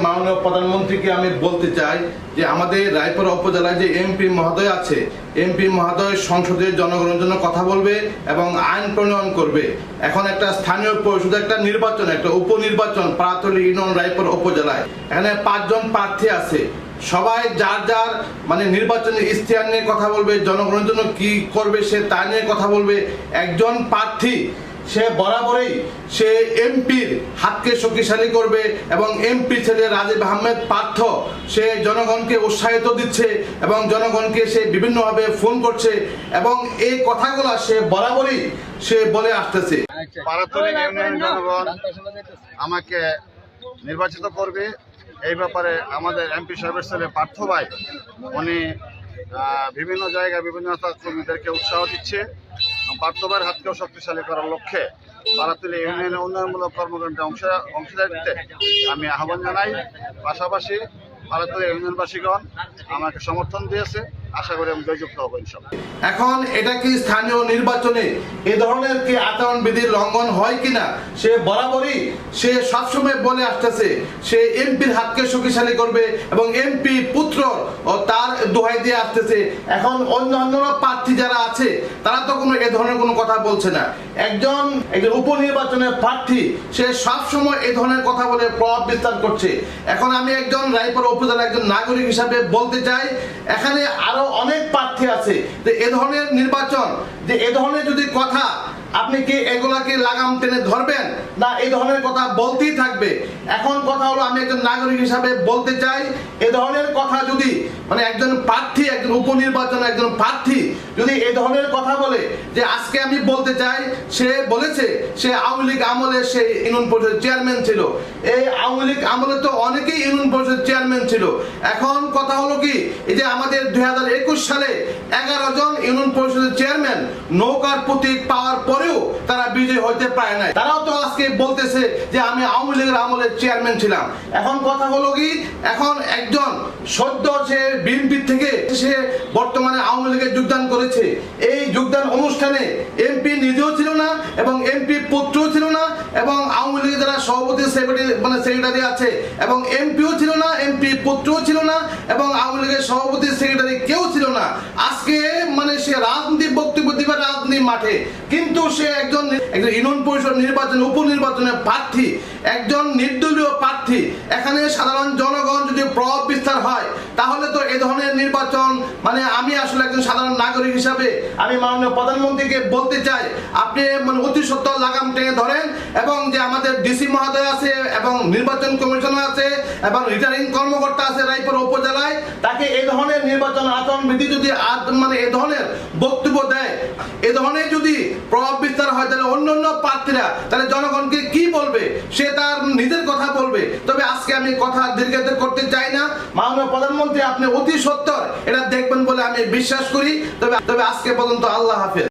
মাননীয় প্রধানমন্ত্রীকে আমি বলতে চাই যে আমাদের রায়পুরা উপজেলায় যে এমপি মহোদয় আছে, এমপি মহোদয় সংসদে জনগণের জন্য কথা বলবে এবং আইন প্রণয়ন করবে। এখন একটা স্থানীয় পরিষদ, একটা নির্বাচন, একটা উপনির্বাচন পাড়াতলী ইউনিয়ন রায়পুরা উপজেলায়, এখানে 5 জন প্রার্থী আছে। সবাই যার যার নির্বাচনী ইশতেহার নিয়ে কথা বলবে, জনগণের জন্য কি করবে সে তা নিয়ে কথা বলবে। একজন প্রার্থী সে বরাবরই সে এমপির হাতকে শক্তিশালী করবে এবং এমপি ছেলে রাজীব আহমেদ পার্থ সে জনগণকে উৎসাহিত দিচ্ছে এবং জনগণকে সে বিভিন্নভাবে ফোন করছে এবং এই কথাগুলো সে বরাবরই সে বলে আসতেছে। পাড়াতলী ইউনিয়ন জনগণ আমাকে নির্বাচিত করবে, এই ব্যাপারে আমাদের এমপি সাহেবের ছেলে পার্থ ভাই উনি বিভিন্ন জায়গায় বিভিন্ন কর্মীদেরকে উৎসাহ দিচ্ছে। পার্থ ভাইয়ের হাতকেও শক্তিশালী করার লক্ষ্যে পাড়াতলী ইউনিয়নের উন্নয়নমূলক কর্মকাণ্ডে অংশীদারিত্বে আমি আহ্বান জানাই। পাশাপাশি পাড়াতলী ইউনিয়নবাসীগণ আমাকে সমর্থন দিয়েছে, আশা করি আমি জয়যুক্ত হব ইনশাআল্লাহ। এখন এটা কি স্থানীয় নির্বাচনে এ ধরনের কি আচরণবিধির লঙ্ঘন হয় কিনা সে বরাবরই সে সবসময় বলে আসতেছে সে এমপির হাতকে শক্তিশালী করবে এবং এমপি পুত্র ও তার দোহাই দিয়ে আসতেছে। এখন অন্যান্য প্রার্থী যারা আছে তারা তো কোনো এ ধরনের কোনো কথা বলছে না। একজন উপনির্বাচনের প্রার্থী সে সবসময় এ ধরনের কথা বলে প্রভাব বিস্তার করছে। এখন আমি একজন রায়পুরা উপজেলার একজন নাগরিক হিসাবে বলতে চাই, এখানে আরো অনেক প্রার্থী আছে যে এ ধরনের নির্বাচন, যে এ ধরনের যদি কথা আপনি কি এগুলাকে লাগাম টেনে ধরবেন না এই ধরনের কথা বলতেই থাকবে? এখন কথা হলো আমি একজন নাগরিক হিসাবে বলতে চাই, এ ধরনের কথা যদি একজন প্রার্থী, একজন উপনির্বাচনে একজন প্রার্থী যদি এ ধরনের কথা বলে, যে আজকে আমি বলতে চাই সে বলেছে সে আওয়ামী লীগ আমলে সে ইউনিয়ন পরিষদের চেয়ারম্যান ছিল। এই আওয়ামী লীগ আমলে তো অনেকেই ইউনিয়ন পরিষদের চেয়ারম্যান ছিল। এখন কথা হলো কি, এই যে আমাদের 2021 সালে 11 জন ইউনিয়ন পরিষদের চেয়ারম্যান নৌকার প্রতীক পাওয়ার পরেও তারা বিজয় হইতে পারে নাই। তারাও তো আজকে বলতেছে যে আমি আওয়ামী লীগের আমলে চেয়ারম্যান ছিলাম। এখন কথা হলো কি, এখন একজন সদ্য সে বিএনপি থেকে সে বর্তমানে আওয়ামী লীগে যোগদান করেছে। এই যোগদান অনুষ্ঠানে এমপি নিজেও ছিল না এবং এমপি পুত্রও ছিল না এবং আওয়ামী লীগের যারা সভাপতি সেক্রেটারি আছে এবং এমপিও ছিল না, এমপি পুত্রও ছিল না এবং আওয়ামী লীগের সভাপতি সেক্রেটারি কেউ ছিল না। আজকে সে রাজনীতি বক্তব্য দিবে রাজনীতি মাঠে, কিন্তু সে একজন ইউনিয়ন পরিষদ নির্বাচন উপনির্বাচনের প্রার্থী, একজন নির্দলীয় প্রার্থী। এখানে সাধারণ জনগণ যদি প্রভাব বিস্তার হয় তাহলে তো এ ধরনের নির্বাচন আমি আসলে একজন সাধারণ নাগরিক হিসাবে আমি মাননীয় প্রধানমন্ত্রীকে বলতে চাই আপনি অতি সত্বর লাগাম টেনে ধরেন এবং যে আমাদের ডিসি মহোদয় আছে এবং নির্বাচন কমিশনার আছে এবং রিটার্নিং কর্মকর্তা আছে রায়পুরা উপজেলায়, তাকে এই ধরনের নির্বাচন আচরণবিধি যদি এ ধরনের বক্তব্য দেয়, এ ধরনের যদি প্রভাব বিস্তার হয় তাহলে অন্যান্য প্রার্থীরা তাহলে জনগণকে কি বলবে? সে তার নিজের কথা বলবে। তবে আজকে আমি কথা দীর্ঘায়িত করতে চাই না। মাননীয় প্রধানমন্ত্রী আপনি অতি সত্বর এটা দেখবেন বলে আমি বিশ্বাস করি। তবে আজকে পর্যন্ত আল্লাহ হাফেজ।